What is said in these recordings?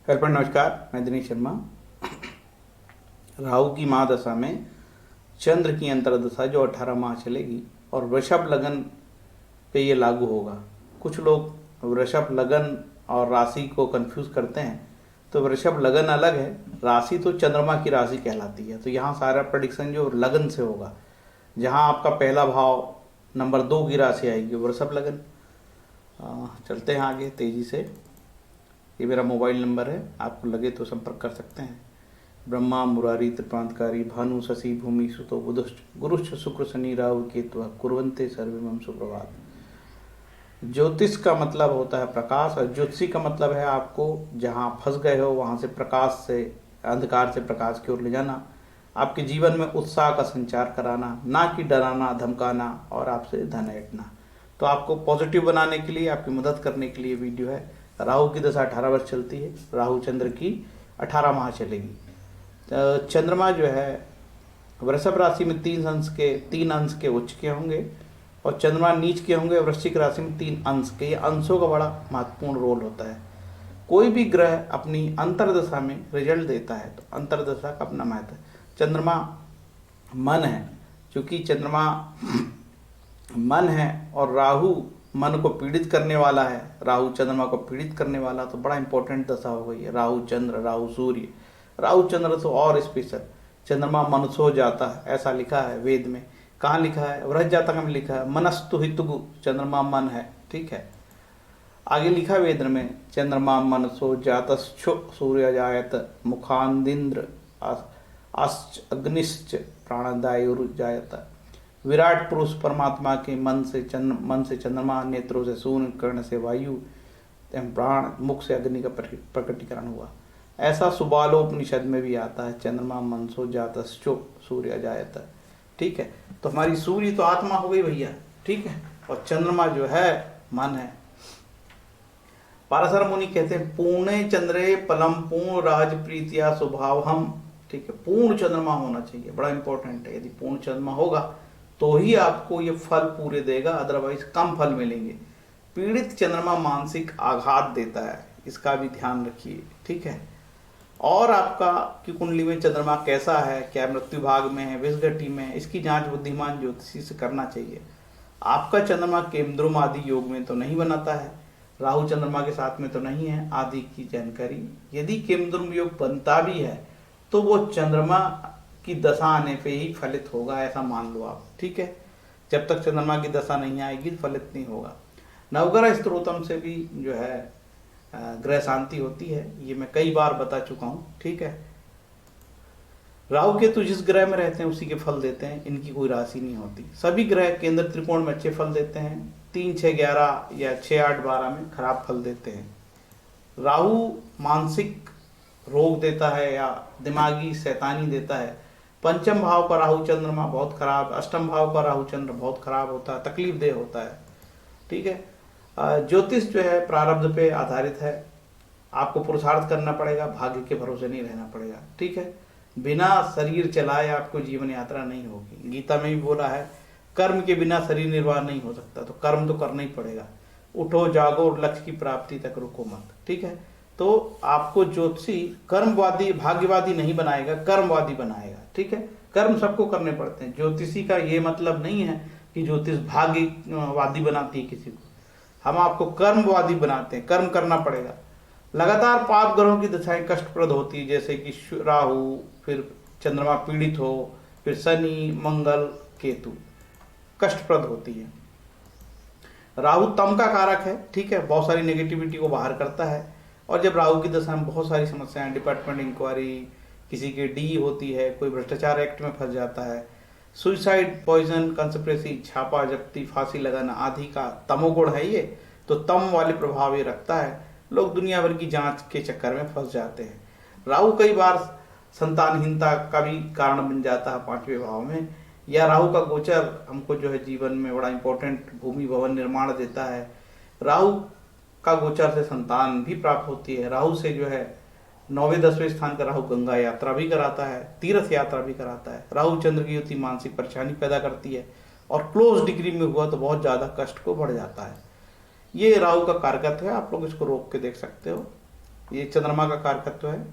Hello नमस्कार, मैं दिनेश शर्मा। राहु की महादशा में चंद्र की अंतर्दशा जो 18 माह चलेगी और वृषभ लगन पे ये लागू होगा। कुछ लोग वृषभ लगन और राशि को कंफ्यूज करते हैं। तो वृषभ लगन अलग है, राशि तो चंद्रमा की राशि कहलाती है। तो यहाँ सारा प्रेडिक्शन जो लगन से होगा, जहाँ आपका पहला भाव नंबर 2 की राशि आएगी वृषभ लगन। चलते हैं आगे तेजी से। ये मेरा मोबाइल नंबर है, आपको लगे तो संपर्क कर सकते हैं। ब्रह्मा मुरारी त्रिपांतकारी भानु शशि भूमि सुतो बुधुश्च गुरुश्च शुक्र शनि राहु केतु कुर्वन्ते सर्वमं सुप्रभात। ज्योतिष का मतलब होता है प्रकाश, और ज्योतिषी का मतलब है आपको जहाँ फंस गए हो वहाँ से प्रकाश से, अंधकार से प्रकाश की ओर ले जाना, आपके जीवन में उत्साह का संचार कराना, ना कि डराना धमकाना और आपसे धन ऐंठना। तो आपको पॉजिटिव बनाने के लिए, आपकी मदद करने के लिए वीडियो है। राहु की दशा 18 वर्ष चलती है, राहु चंद्र की 18 माह चलेगी। चंद्रमा जो है वृषभ राशि में 3 अंश के उच्च के होंगे, और चंद्रमा नीच के होंगे वृश्चिक राशि में 3 अंश के। ये अंशों का बड़ा महत्वपूर्ण रोल होता है। कोई भी ग्रह अपनी अंतर्दशा में रिजल्ट देता है, तो अंतर्दशा का अपना महत्व है। चंद्रमा मन है, क्योंकि चंद्रमा मन है और राहु मन को पीड़ित करने वाला है, राहु चंद्रमा को पीड़ित करने वाला, तो बड़ा इंपॉर्टेंट दशा हो गई है। राहु चंद्र, राहु सूर्य, राहु चंद्र तो और स्पेशल। चंद्रमा मनसो जाता है, ऐसा लिखा है वेद में। कहाँ लिखा है? वृहत जातक में लिखा है, मनस्तु हितुगु, चंद्रमा मन है। ठीक है, आगे लिखा वेद में, चंद्रमा मनसो जातश्चो सूर्य जायत मुखांदिंद्र आश्च अग्निश्च प्राणदायुर्जायत। विराट पुरुष परमात्मा के मन से चंद्रमा, नेत्रों से सूर्य, कर्ण से वायु, प्राण, मुख से अग्नि का प्रकटीकरण हुआ। ऐसा सुबालोपनिषद में भी आता है, चंद्रमा मनसो जातश्चो सूर्य अजायत। ठीक है, तो हमारी सूर्य तो आत्मा हो गई भैया, ठीक है, और चंद्रमा जो है मन है। पाराशर मुनि कहते हैं, पूर्णे चंद्रे पलम पूर्ण राज प्रीतिया स्वभाव हम। ठीक है, पूर्ण चंद्रमा होना चाहिए, बड़ा इंपॉर्टेंट है। यदि पूर्ण चंद्रमा होगा तो ही आपको ये फल पूरे देगा, अदरवाइज कम फल मिलेंगे। पीड़ित चंद्रमा मानसिक आघात देता है, इसका भी ध्यान रखिए। ठीक है, और आपका की कुंडली में चंद्रमा कैसा है, क्या मृत्यु भाग में है, विषघटी में है, इसकी जांच बुद्धिमान ज्योतिषी से करना चाहिए। आपका चंद्रमा केमद्रुम आदि योग में तो नहीं बनाता है, राहु चंद्रमा के साथ में तो नहीं है, आदि की जानकारी। यदि केमद्रुम योग बनता भी है तो वो चंद्रमा की दशा आने पे ही फलित होगा, ऐसा मान लो आप। ठीक है, जब तक चंद्रमा की दशा नहीं आएगी फलित नहीं होगा। नवग्रह स्त्रोतम से भी जो है ग्रह शांति होती है, ये मैं कई बार बता चुका हूँ। ठीक है, राहु केतु जिस ग्रह में रहते हैं उसी के फल देते हैं, इनकी कोई राशि नहीं होती। सभी ग्रह केंद्र त्रिकोण में अच्छे फल देते हैं, 3, 6, 11 या 6, 8, 12 में खराब फल देते हैं। राहु मानसिक रोग देता है या दिमागी शैतानी देता है। पंचम भाव का राहु चंद्रमा बहुत खराब, अष्टम भाव का राहु चंद्र बहुत खराब होता है, तकलीफ देह होता है। ठीक है, ज्योतिष जो है प्रारब्ध पे आधारित है, आपको पुरुषार्थ करना पड़ेगा, भाग्य के भरोसे नहीं रहना पड़ेगा। ठीक है, बिना शरीर चलाए आपको जीवन यात्रा नहीं होगी। गीता में भी बोला है, कर्म के बिना शरीर निर्वाह नहीं हो सकता, तो कर्म तो करना ही पड़ेगा। उठो जागो और लक्ष्य की प्राप्ति तक रुको मत। ठीक है, तो आपको ज्योतिषी कर्मवादी भाग्यवादी नहीं बनाएगा, कर्मवादी बनाएगा। ठीक है, कर्म सबको करने पड़ते हैं। ज्योतिषी का ये मतलब नहीं है कि ज्योतिष भाग्यवादी बनाती है किसी को, हम आपको कर्मवादी बनाते हैं, कर्म करना पड़ेगा। लगातार पाप ग्रहों की दशाएं कष्टप्रद होती है, जैसे कि राहु, फिर चंद्रमा पीड़ित हो, फिर शनि, मंगल, केतु, कष्टप्रद होती है। राहु तम का कारक है, ठीक है, बहुत सारी नेगेटिविटी को बाहर करता है। और जब राहु की दशा में बहुत सारी समस्याएं, डिपार्टमेंट इंक्वायरी, किसी की डी होती है, कोई भ्रष्टाचार एक्ट में फंस जाता है, सुइसाइड, पॉइजन, कंस्पिरेसी, छापा जब्ती, फांसी लगाना आदि का तमोगुण है ये, तो तम वाले प्रभाव ये रखता है। लोग दुनिया भर की जांच के चक्कर में फंस जाते हैं। राहु कई बार संतानहीनता का भी कारण बन जाता है 5वें भाव में, या राहु का गोचर हमको जो है जीवन में बड़ा इंपॉर्टेंट भूमि भवन निर्माण देता है। राहु का गोचर से संतान भी प्राप्त होती है। राहु से जो है 9वें 10वें स्थान का राहु गंगा यात्रा भी कराता है, तीर्थ यात्रा भी कराता है। राहु चंद्र की युति मानसिक परेशानी पैदा करती है, और क्लोज डिग्री में हुआ तो बहुत ज्यादा कष्ट को बढ़ जाता है। ये राहु का कारकत्व है, आप लोग इसको रोक के देख सकते हो। ये चंद्रमा का कारकत्व है,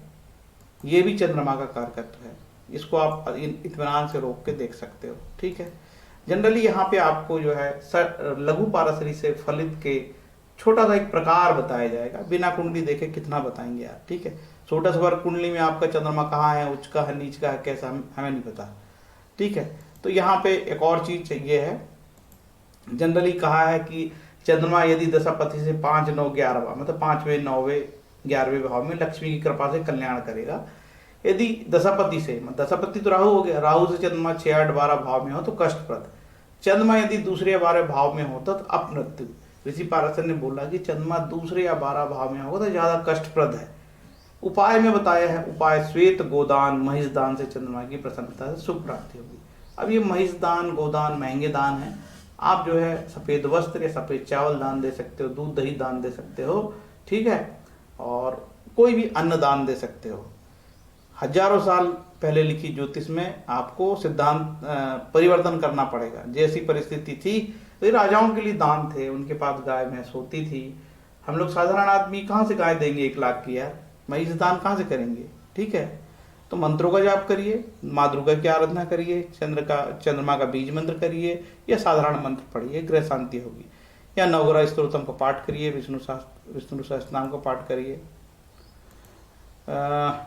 ये भी चंद्रमा का कारकत्व है। इसको आप इत्मीनान से रोक के देख सकते हो, ठीक है। जनरली यहाँ पे आपको जो है लघु पारसरी से फलित के छोटा सा एक प्रकार बताया जाएगा, बिना कुंडली देखे कितना बताएंगे आप, ठीक है। छोटा सा बार कुंडली में आपका चंद्रमा कहाँ है, उच्च का है, नीच का है, कैसा, हमें नहीं पता, ठीक है। तो यहाँ पे एक और चीज चाहिए है, जनरली कहा है कि चंद्रमा यदि दशापति से 5, 9, 11 मतलब 5वें, 9वें, 11वें भाव में लक्ष्मी की कृपा से कल्याण करेगा। यदि दशापति से, दशापति तो राहु हो गया, राहु से चंद्रमा 6, 8, 12 भाव में हो तो कष्टप्रद। चंद्रमा यदि दूसरे या 12 भाव में होता तो अपमृत्यु। ऋषि पाराशर ने बोला कि चंद्रमा दूसरे या 12 भाव में होगा तो ज्यादा कष्टप्रद है। उपाय में बताया है, उपाय श्वेत गोदान महिष दान से चंद्रमा की प्रसन्नता से सुख प्राप्ति होगी। अब ये महिष दान, गोदान महंगे दान है, आप जो है सफेद वस्त्र या सफेद चावल दान दे सकते हो, दूध दही दान दे सकते हो, ठीक है, और कोई भी अन्न दान दे सकते हो। हजारों साल पहले लिखी ज्योतिष में आपको सिद्धांत परिवर्तन करना पड़ेगा। जैसी परिस्थिति थी तो राजाओं के लिए दान थे, उनके पास गाय भैंस होती थी। हम लोग साधारण आदमी कहाँ से गाय देंगे 1 लाख की यार, महिष दान कहाँ से करेंगे, ठीक है। तो मंत्रों का जाप करिए, माँ दुर्गा की आराधना करिए, चंद्रमा का बीज मंत्र करिए या साधारण मंत्र पढ़िए, ग्रह शांति होगी। या नवग्रह स्तोत्रम का पाठ करिए, विष्णु सहस्त्रनाम का पाठ करिए।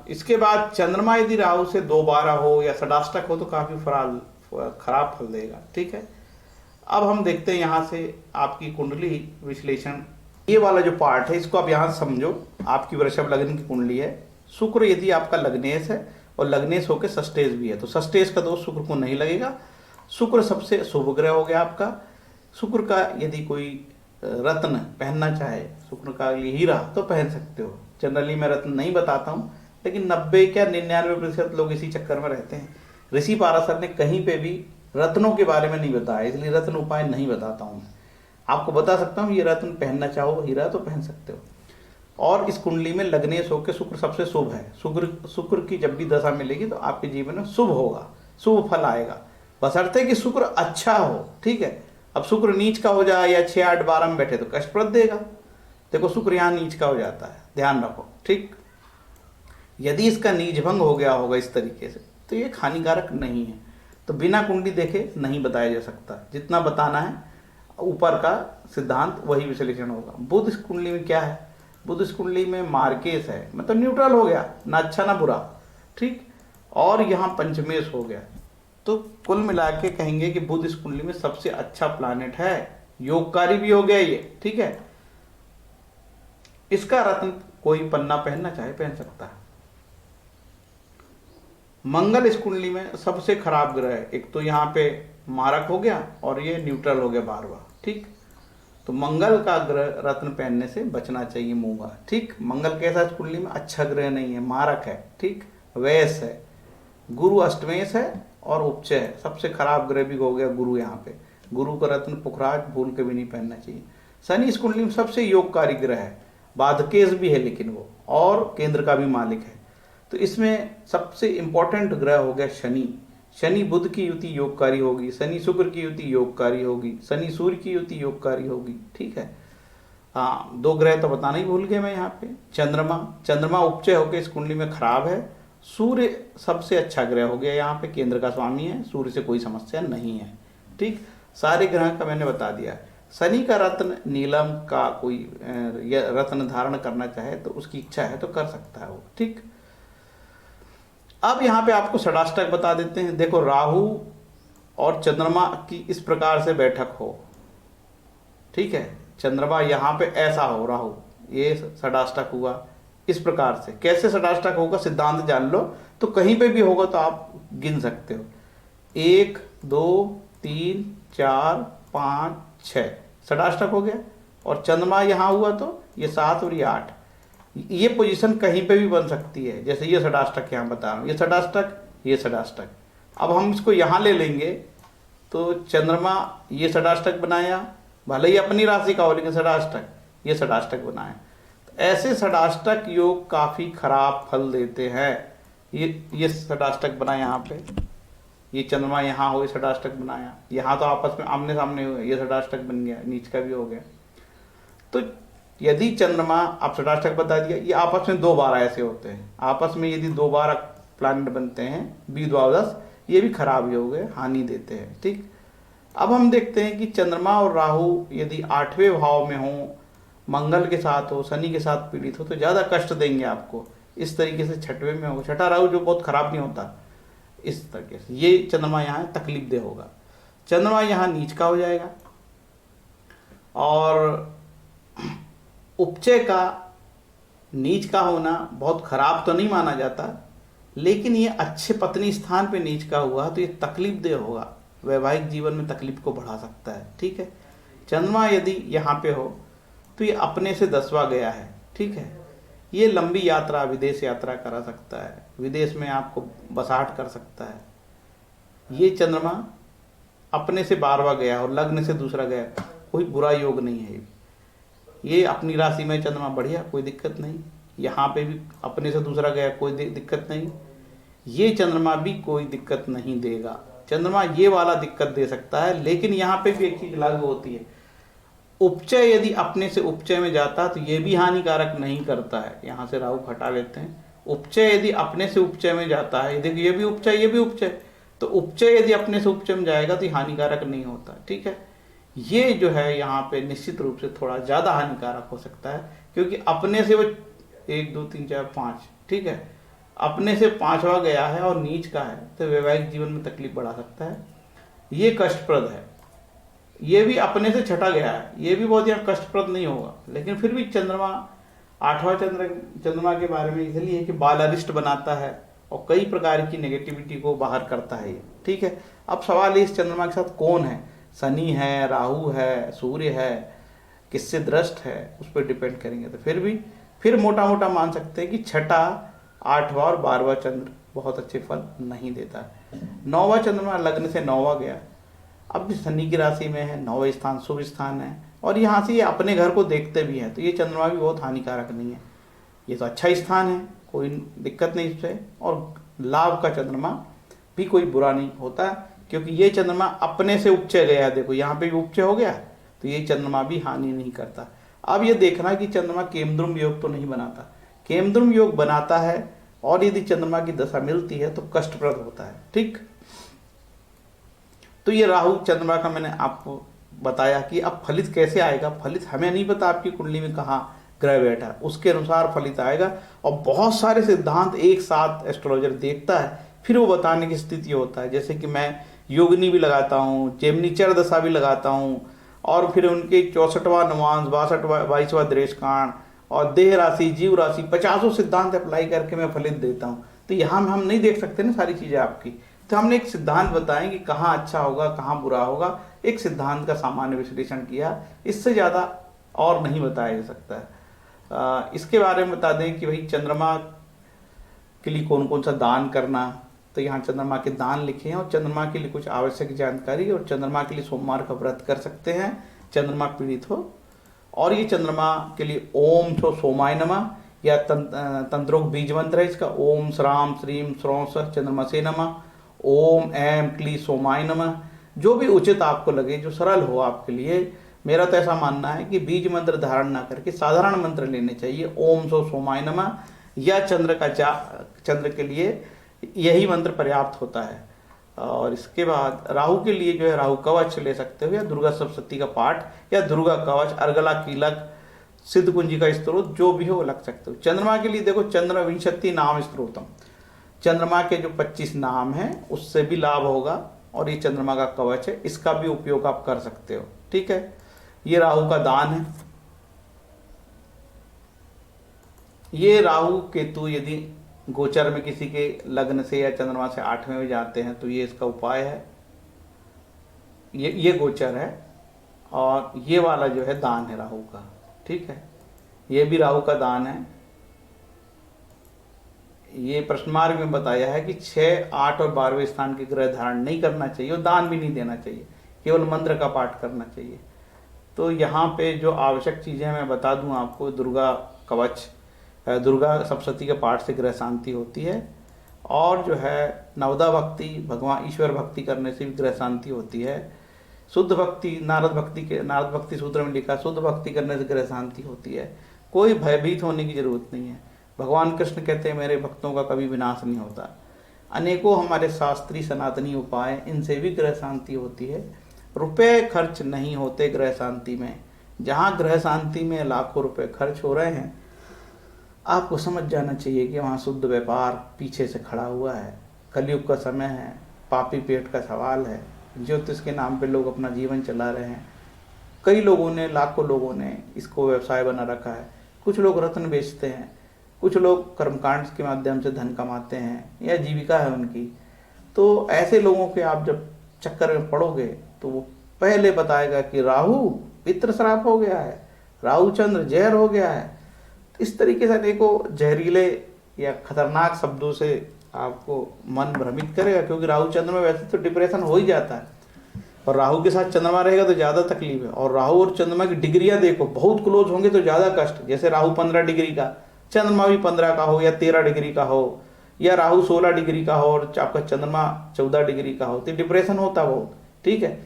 इसके बाद चंद्रमा यदि राहु से 2, 12 हो या षडाष्टक हो तो काफी खराब फल देगा, ठीक है। अब हम देखते हैं यहाँ से आपकी कुंडली विश्लेषण। ये वाला जो पार्ट है इसको आप यहाँ समझो। आपकी वृषभ लग्न की कुंडली है, शुक्र यदि आपका लग्नेश है और लग्नेश होकर षष्ठेश भी है तो षष्ठेश का दोष शुक्र को नहीं लगेगा। शुक्र सबसे शुभ ग्रह हो गया आपका। शुक्र का यदि कोई रत्न पहनना चाहे, शुक्र का लिए हीरा, तो पहन सकते हो। जनरली मैं रत्न नहीं बताता हूँ, लेकिन 90 क्या 99% लोग इसी चक्कर में रहते हैं। ऋषि पाराशर ने कहीं पे भी रत्नों के बारे में नहीं बताया, इसलिए रत्न उपाय नहीं बताता हूँ। आपको बता सकता हूँ ये रत्न पहनना चाहो हीरा तो पहन सकते हो। और इस कुंडली में लग्नेश होकर शुक्र सबसे शुभ है। शुक्र की जब भी दशा मिलेगी तो आपके जीवन में शुभ होगा, शुभ फल आएगा, बशर्ते कि शुक्र अच्छा हो, ठीक है। अब शुक्र नीच का हो जाए या 6, 8, 12 में बैठे तो कष्टप्रद देगा। देखो शुक्र यहाँ नीच का हो जाता है, ध्यान रखो, ठीक। यदि इसका नीच भंग हो गया होगा इस तरीके से तो ये हानिकारक नहीं है। तो बिना कुंडली देखे नहीं बताया जा सकता, जितना बताना है ऊपर का सिद्धांत वही विश्लेषण होगा। बुध इस कुंडली में क्या है, बुध इस कुंडली में मार्केश है, मतलब न्यूट्रल हो गया, ना अच्छा ना बुरा, ठीक। और यहाँ पंचमेश हो गया, तो कुल मिला के कहेंगे कि बुध इस कुंडली में सबसे अच्छा प्लैनेट है, योगकारी भी हो गया ये, ठीक है। इसका रत्न कोई पन्ना पहनना चाहे पहन सकता है। मंगल इस कुंडली में सबसे खराब ग्रह है, एक तो यहाँ पे मारक हो गया और ये न्यूट्रल हो गया बार, ठीक। तो मंगल का ग्रह रत्न पहनने से बचना चाहिए, मूंगा, ठीक। मंगल कैसा इस कुंडली में अच्छा ग्रह नहीं है, मारक है, ठीक, वैस है। गुरु अष्टमेश है और उपचय है, सबसे खराब ग्रह भी हो गया गुरु। यहाँ पे गुरु का रत्न पुखराज भूल के भी नहीं पहनना चाहिए। शनि इस कुंडली में सबसे योगकारी ग्रह है, बाधकेश भी है लेकिन वो, और केंद्र का भी मालिक है। तो इसमें सबसे इंपॉर्टेंट ग्रह हो गया शनि। शनि बुध की युति योगकारी होगी, शनि शुक्र की युति योगकारी होगी, शनि सूर्य की युति योगकारी होगी, ठीक है। हाँ, 2 ग्रह तो बताना ही भूल गए मैं यहाँ पे। चंद्रमा उपचय होकर इस कुंडली में खराब है। सूर्य सबसे अच्छा ग्रह हो गया, यहाँ पे केंद्र का स्वामी है, सूर्य से कोई समस्या नहीं है, ठीक। सारे ग्रह का मैंने बता दिया। शनि का रत्न नीलम का कोई रत्न धारण करना चाहे तो उसकी इच्छा है तो कर सकता है वो, ठीक। अब यहाँ पे आपको षडाष्टक बता देते हैं। देखो राहु और चंद्रमा की इस प्रकार से बैठक हो, ठीक है। चंद्रमा यहाँ पे ऐसा हो, राहु, ये षडाष्टक हुआ इस प्रकार से। कैसे षडाष्टक होगा सिद्धांत जान लो, तो कहीं पे भी होगा तो आप गिन सकते हो। 1, 2, 3, 4, 5, 6 षडाष्टक हो गया। और चंद्रमा यहाँ हुआ तो ये 7 और ये 8, ये पोजीशन कहीं पे भी बन सकती है। जैसे ये षडाष्टक यहाँ बता रहा हूँ, ये षडाष्टक, ये षडाष्टक। अब हम इसको यहाँ ले लेंगे तो चंद्रमा ये षडाष्टक बनाया, भले ही अपनी राशि का हो लेकिन षडाष्टक, ये षडाष्टक बनाया। तो ऐसे षडाष्टक योग काफी खराब फल देते हैं। ये षडाष्टक बना यहाँ पे, ये चंद्रमा यहाँ हो, ये षडाष्टक बनाया, यहाँ तो आपस में आमने सामने हुए, ये षडाष्टक बन गया, नीच का भी हो गया। तो यदि चंद्रमा, आप षष्ठाष्टक बता दिया, ये आपस में 2 बार ऐसे होते हैं, आपस में यदि 2 बार प्लैनेट बनते हैं द्विद्वादश, ये भी खराब ही हो गए, हानि देते हैं। ठीक, अब हम देखते हैं कि चंद्रमा और राहु यदि 8वें भाव में हो, मंगल के साथ हो, शनि के साथ पीड़ित हो, तो ज़्यादा कष्ट देंगे आपको। इस तरीके से 6वें में हो, छठा राहु जो बहुत खराब नहीं होता, इस तरीके से ये चंद्रमा यहाँ तकलीफ दे होगा। चंद्रमा यहाँ नीच का हो जाएगा, और उपचय का नीच का होना बहुत खराब तो नहीं माना जाता, लेकिन ये अच्छे पत्नी स्थान पे नीच का हुआ तो ये तकलीफ दे होगा, वैवाहिक जीवन में तकलीफ को बढ़ा सकता है। ठीक है, चंद्रमा यदि यहाँ पे हो तो ये अपने से 10वां गया है। ठीक है, ये लंबी यात्रा, विदेश यात्रा करा सकता है, विदेश में आपको बसाहट कर सकता है। ये चंद्रमा अपने से 12वां गया और लग्न से दूसरा गया, कोई बुरा योग नहीं है। ये अपनी राशि में चंद्रमा बढ़िया, कोई दिक्कत नहीं। यहाँ पे भी अपने से दूसरा गया, कोई दिक्कत नहीं। ये चंद्रमा भी कोई दिक्कत नहीं देगा। चंद्रमा ये वाला दिक्कत दे सकता है, लेकिन यहाँ पे भी एक चीज लागू होती है, उपचय यदि अपने से उपचय में जाता तो ये भी हानिकारक नहीं करता है। यहाँ से राहु हटा लेते हैं। उपचय यदि अपने से उपचय में जाता है, देखिए ये भी उपचय, ये भी उपचय, तो उपचय यदि अपने से उपचय में जाएगा तो ये हानिकारक नहीं होता। ठीक है, ये जो है यहाँ पे निश्चित रूप से थोड़ा ज्यादा हानिकारक हो सकता है, क्योंकि अपने से वो 1 2 3 4 5, ठीक है, अपने से 5वां गया है और नीच का है, तो वैवाहिक जीवन में तकलीफ बढ़ा सकता है। ये कष्टप्रद है। ये भी अपने से छठा गया है, ये भी बहुत ज्यादा कष्टप्रद नहीं होगा, लेकिन फिर भी चंद्रमा 8वां चंद्रमा के बारे में इसलिए कि बालारिष्ट बनाता है और कई प्रकार की नेगेटिविटी को बाहर करता है ये। ठीक है, अब सवाल है इस चंद्रमा के साथ कौन है, शनि है, राहु है, सूर्य है, किससे दृष्ट है, उस पर डिपेंड करेंगे। तो फिर मोटा मोटा मान सकते हैं कि छठा, 8वां और 12वां चंद्र बहुत अच्छे फल नहीं देता है। 9वां चंद्रमा लग्न से 9वां गया, अब शनि की राशि में है, 9वां स्थान शुभ स्थान है, और यहाँ से ये अपने घर को देखते भी हैं, तो ये चंद्रमा भी बहुत हानिकारक नहीं है, ये तो अच्छा स्थान है, कोई दिक्कत नहीं इससे। और लाभ का चंद्रमा भी कोई बुरा नहीं होता, क्योंकि ये चंद्रमा अपने से उपचय गया, देखो यहाँ पे भी उपचय हो गया, तो ये चंद्रमा भी हानि नहीं करता। अब ये देखना कि चंद्रमा केमद्रुम योग तो नहीं बनाता, केमद्रुम योग बनाता है, और यदि चंद्रमा की दशा मिलती है तो कष्टप्रद होता है। ठीक, तो ये राहु चंद्रमा का मैंने आपको बताया कि अब फलित कैसे आएगा। फलित हमें नहीं पता आपकी कुंडली में कहाँ ग्रह बैठा है, उसके अनुसार फलित आएगा, और बहुत सारे सिद्धांत एक साथ एस्ट्रोलॉजर देखता है, फिर वो बताने की स्थिति होता है। जैसे कि मैं योगिनी भी लगाता हूँ, जेमनीचर दशा भी लगाता हूँ, और फिर उनके 64वां नवांश, 22वां दृष्टिकांड, और देह राशि, जीव राशि, 50 सिद्धांत अप्लाई करके मैं फलित देता हूँ। तो यहाँ हम नहीं देख सकते ना सारी चीज़ें आपकी, तो हमने एक सिद्धांत बताएं कि कहाँ अच्छा होगा, कहाँ बुरा होगा, एक सिद्धांत का सामान्य विश्लेषण किया, इससे ज़्यादा और नहीं बताया जा सकता है। इसके बारे में बता दें कि भाई चंद्रमा के लिए कौन कौन सा दान करना, तो यहाँ चंद्रमा के दान लिखे हैं, और चंद्रमा के लिए कुछ आवश्यक जानकारी, और चंद्रमा के लिए सोमवार का व्रत कर सकते हैं चंद्रमा पीड़ित हो। और ये चंद्रमा के लिए ओम छो सोमाय नमः, या तंत्रोक्त बीज मंत्र है इसका, ओम श्राम श्रीम श्रौस चंद्रमा से नमः, ओम एम क्ली सोमाय नमः, जो भी उचित आपको लगे, जो सरल हो आपके लिए। मेरा तो ऐसा मानना है कि बीज मंत्र धारण ना करके साधारण मंत्र लेने चाहिए, ओम सो सोमाय नमः, या चंद्र के लिए यही मंत्र पर्याप्त होता है। और इसके बाद राहु के लिए जो है राहु कवच ले सकते हो, या दुर्गा सप्तशती का पाठ, या दुर्गा कवच, अर्गला कीलक, सिद्ध कुंजी का स्त्रोत, जो भी हो लग सकते हो। चंद्रमा के लिए देखो चंद्र विंशति नाम स्त्रोतम, चंद्रमा के जो 25 नाम हैं उससे भी लाभ होगा, और ये चंद्रमा का कवच है, इसका भी उपयोग आप कर सकते हो। ठीक है, ये राहु का दान है। ये राहु केतु यदि गोचर में किसी के लग्न से या चंद्रमा से 8वें में जाते हैं तो ये इसका उपाय है। ये गोचर है, और ये वाला जो है दान है राहु का। ठीक है, ये भी राहु का दान है। ये प्रश्न मार्ग में बताया है कि 6, 8 और 12वें स्थान के ग्रह धारण नहीं करना चाहिए, और दान भी नहीं देना चाहिए, केवल मंत्र का पाठ करना चाहिए। तो यहाँ पे जो आवश्यक चीज़ें मैं बता दूँ आपको, दुर्गा कवच, दुर्गा सप्तशती के पाठ से ग्रह शांति होती है, और जो है नवदा भक्ति, भगवान ईश्वर भक्ति करने से भी ग्रह शांति होती है। शुद्ध भक्ति, नारद भक्ति सूत्र में लिखा, शुद्ध भक्ति करने से ग्रह शांति होती है। कोई भयभीत होने की जरूरत नहीं है। भगवान कृष्ण कहते हैं मेरे भक्तों का कभी विनाश नहीं होता। अनेकों हमारे शास्त्रीय सनातनी उपाय, इनसे भी ग्रह शांति होती है। रुपए खर्च नहीं होते ग्रह शांति में। जहाँ ग्रह शांति में लाखों रुपए खर्च हो रहे हैं, आपको समझ जाना चाहिए कि वहाँ शुद्ध व्यापार पीछे से खड़ा हुआ है। कलयुग का समय है, पापी पेट का सवाल है। ज्योतिष के नाम पे लोग अपना जीवन चला रहे हैं। कई लोगों ने, लाखों लोगों ने इसको व्यवसाय बना रखा है। कुछ लोग रत्न बेचते हैं, कुछ लोग कर्मकांड के माध्यम से धन कमाते हैं, या जीविका है उनकी। तो ऐसे लोगों के आप जब चक्कर में पड़ोगे तो वो पहले बताएगा कि राहु पितृ श्राप हो गया है, राहु चंद्र जहर हो गया है। इस तरीके से अनेकों जहरीले या खतरनाक शब्दों से आपको मन भ्रमित करेगा, क्योंकि राहु चंद्र में वैसे तो डिप्रेशन हो ही जाता है, और राहु के साथ चंद्रमा रहेगा तो ज़्यादा तकलीफ है। और राहु और चंद्रमा की डिग्रियां देखो, बहुत क्लोज होंगे तो ज़्यादा कष्ट। जैसे राहु 15 डिग्री का, चंद्रमा भी 15 का हो, या 13 डिग्री का हो, या राहु 16 डिग्री का हो और आपका चंद्रमा 14 डिग्री का हो, तो डिप्रेशन होता बहुत। ठीक है,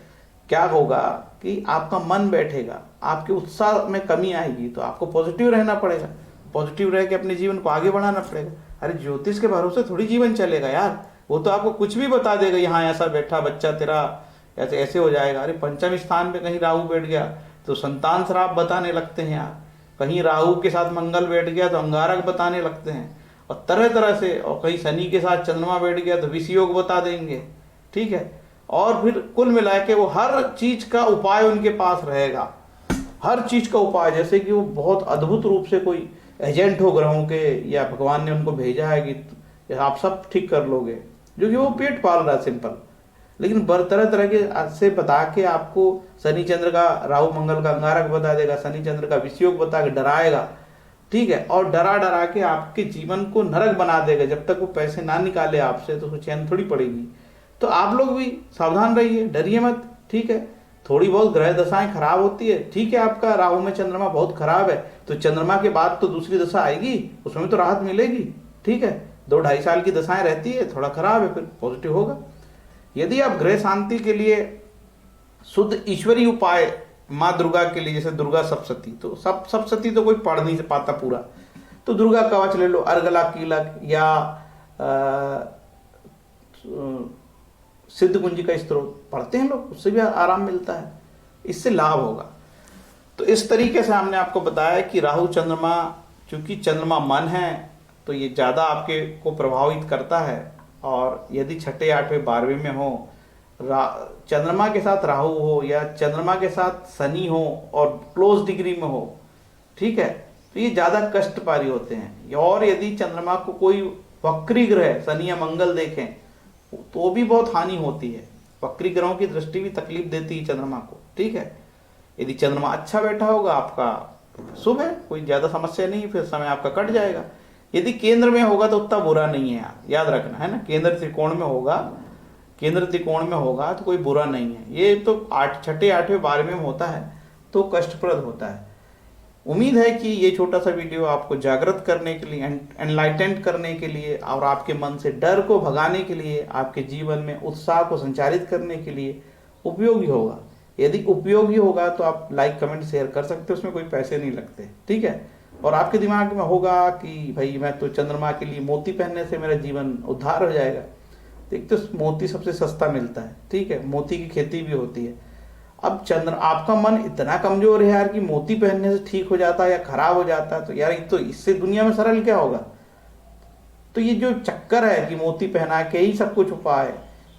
क्या होगा कि आपका मन बैठेगा, आपके उत्साह में कमी आएगी, तो आपको पॉजिटिव रहना पड़ेगा। पॉजिटिव रह के अपने जीवन को आगे बढ़ाना पड़ेगा। अरे ज्योतिष के भरोसे थोड़ी जीवन चलेगा यार, वो तो आपको कुछ भी बता देगा, यहाँ ऐसा बैठा बच्चा तेरा ऐसे ऐसे हो जाएगा। अरे पंचम स्थान पे कहीं राहु बैठ गया तो संतान श्राप बताने लगते हैं यार, कहीं राहु के साथ मंगल बैठ गया तो अंगारक बताने लगते हैं, और तरह तरह से। और कहीं शनि के साथ चंद्रमा बैठ गया तो विषयोग बता देंगे। ठीक है, और फिर कुल मिला के वो हर चीज का उपाय उनके पास रहेगा, हर चीज का उपाय। जैसे कि वो बहुत अद्भुत रूप से कोई एजेंट हो ग्रहों के, या भगवान ने उनको भेजा है कि आप सब ठीक कर लोगे, जो कि वो पेट पाल रहा है सिंपल। लेकिन तरह तरह के से बता के आपको शनि चंद्र का, राहु मंगल का अंगारक बता देगा, शनि चंद्र का विषयोग बता के डराएगा। ठीक है, और डरा डरा के आपके जीवन को नरक बना देगा। जब तक वो पैसे ना निकाले आपसे तो चैन थोड़ी पड़ेगी। तो आप लोग भी सावधान रहिए, डरिए मत। ठीक है, थोड़ी बहुत ग्रह दशाएं खराब होती है। ठीक है, आपका राहु में चंद्रमा बहुत खराब है, तो चंद्रमा के बाद तो दूसरी दशा आएगी, उसमें तो राहत मिलेगी। ठीक है, 2-2.5 साल की दशाएं रहती है, थोड़ा खराब है, फिर पॉजिटिव होगा। यदि आप ग्रह शांति के लिए शुद्ध ईश्वरीय उपाय, माँ दुर्गा के लिए, जैसे दुर्गा सप्तशती, तो सप्तशती तो कोई पढ़ नहीं पाता पूरा, तो दुर्गा कवच ले लो, अर्गला कीलक, या सिद्ध कुंजी का स्त्रोत पढ़ते हैं लोग, उससे भी आराम मिलता है, इससे लाभ होगा। तो इस तरीके से हमने आपको बताया कि राहु चंद्रमा, चूंकि चंद्रमा मन है तो ये ज़्यादा आपके को प्रभावित करता है। और यदि 6, 8, 12 में हो, चंद्रमा के साथ राहु हो, या चंद्रमा के साथ शनि हो और क्लोज डिग्री में हो, ठीक है, तो ये ज़्यादा कष्टकारी होते हैं। और यदि चंद्रमा को कोई वक्री ग्रह शनि या मंगल देखें तो भी बहुत हानि होती है। वक्री ग्रहों की दृष्टि भी तकलीफ देती है चंद्रमा को। ठीक है, यदि चंद्रमा अच्छा बैठा होगा आपका शुभ है, कोई ज़्यादा समस्या नहीं, फिर समय आपका कट जाएगा। यदि केंद्र में होगा तो उतना बुरा नहीं है, याद रखना है ना। केंद्र त्रिकोण में होगा तो कोई बुरा नहीं है। ये तो 6, 8, 12 में होता है तो कष्टप्रद होता है। उम्मीद है कि ये छोटा सा वीडियो आपको जागृत करने के लिए, एनलाइटेंड करने के लिए, और आपके मन से डर को भगाने के लिए, आपके जीवन में उत्साह को संचारित करने के लिए उपयोगी होगा। यदि उपयोगी होगा तो आप लाइक, कमेंट, शेयर कर सकते हो, उसमें कोई पैसे नहीं लगते। ठीक है, और आपके दिमाग में होगा कि भाई मैं तो चंद्रमा के लिए मोती पहनने से मेरा जीवन उद्धार हो जाएगा। एक तो मोती सबसे सस्ता मिलता है। ठीक है, मोती की खेती भी होती है। अब आपका मन इतना कमजोर है यार कि मोती पहनने से ठीक हो जाता है या खराब हो जाता है, तो यार तो इससे दुनिया में सरल क्या होगा। तो ये जो चक्कर है कि मोती पहना के ही सब कुछ उपाय है,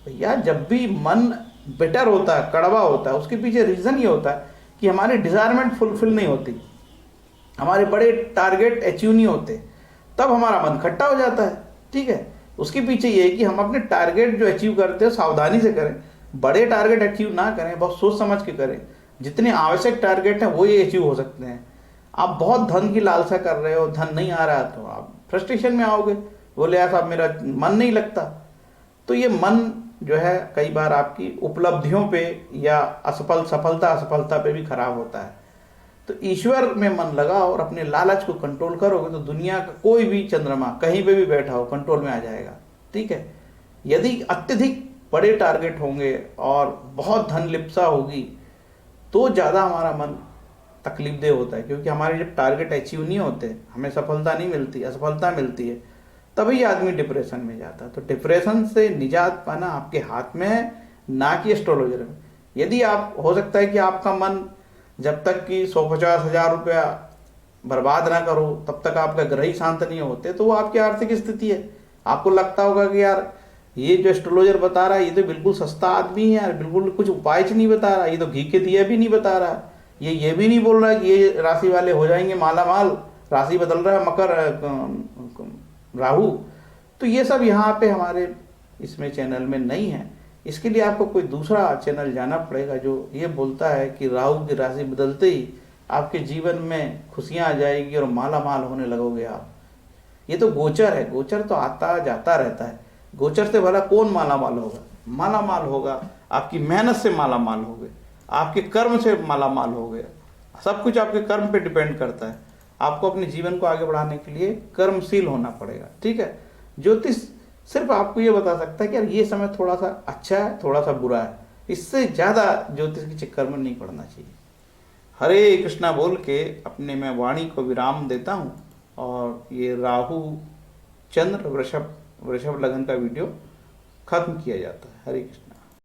भैया जब भी मन बिटर होता है, कड़वा होता है, उसके पीछे रीजन ये होता है कि हमारी डिजायरमेंट फुलफिल नहीं होती, हमारे बड़े टारगेट अचीव नहीं होते, तब हमारा मन खट्टा हो जाता है। ठीक है, उसके पीछे ये है कि हम अपने टारगेट जो अचीव करते हैं सावधानी से करें, बड़े टारगेट अचीव ना करें, बहुत सोच समझ के करें। जितने आवश्यक टारगेट हैं वो ये अचीव हो सकते हैं। आप बहुत धन की लालसा कर रहे हो, धन नहीं आ रहा तो आप फ्रस्ट्रेशन में आओगे, बोले यार साहब मेरा मन नहीं लगता। तो ये मन जो है कई बार आपकी उपलब्धियों पे या असफलता पे भी खराब होता है। तो ईश्वर में मन लगाओ और अपने लालच को कंट्रोल करोगे तो दुनिया का कोई भी चंद्रमा कहीं पे भी बैठा हो कंट्रोल में आ जाएगा। ठीक है, यदि अत्यधिक बड़े टारगेट होंगे और बहुत धन लिप्सा होगी तो ज़्यादा हमारा मन तकलीफदेह होता है, क्योंकि हमारे जब टारगेट अचीव नहीं होते, हमें सफलता नहीं मिलती, असफलता मिलती है, तभी आदमी डिप्रेशन में जाता है। तो डिप्रेशन से निजात पाना आपके हाथ में है, ना कि एस्ट्रोलॉजर में। यदि आप, हो सकता है कि आपका मन जब तक कि 150,000 रुपया बर्बाद ना करो तब तक आपका ग्रह ही शांत नहीं होते, तो वो आपकी आर्थिक स्थिति है। आपको लगता होगा कि यार ये जो एस्ट्रोलॉजर बता रहा है ये तो बिल्कुल सस्ता आदमी है यार, बिल्कुल कुछ उपाय नहीं बता रहा, ये तो घी के दिए भी नहीं बता रहा, ये भी नहीं बोल रहा कि ये राशि वाले हो जाएंगे माला माल, राशि बदल रहा है मकर राहु। तो ये सब यहाँ पे हमारे इसमें चैनल में नहीं है। इसके लिए आपको कोई दूसरा चैनल जाना पड़ेगा जो ये बोलता है कि राहु की राशि बदलते ही आपके जीवन में खुशियाँ आ जाएगी और माला माल होने लगोगे आप। ये तो गोचर है, गोचर तो आता जाता रहता है। गोचर से भला कौन माला माल होगा? माला माल होगा आपकी मेहनत से, माला माल हो गए आपके कर्म से, माला माल हो गए। सब कुछ आपके कर्म पे डिपेंड करता है। आपको अपने जीवन को आगे बढ़ाने के लिए कर्मशील होना पड़ेगा, ठीक है। ज्योतिष सिर्फ आपको ये बता सकता है कि यार ये समय थोड़ा सा अच्छा है, थोड़ा सा बुरा है, इससे ज़्यादा ज्योतिष के चक्कर में नहीं पड़ना चाहिए। हरे कृष्णा बोल के अपने मैं वाणी को विराम देता हूँ और ये राहु चंद्र वृषभ लगन का वीडियो खत्म किया जाता है। हरे कृष्ण।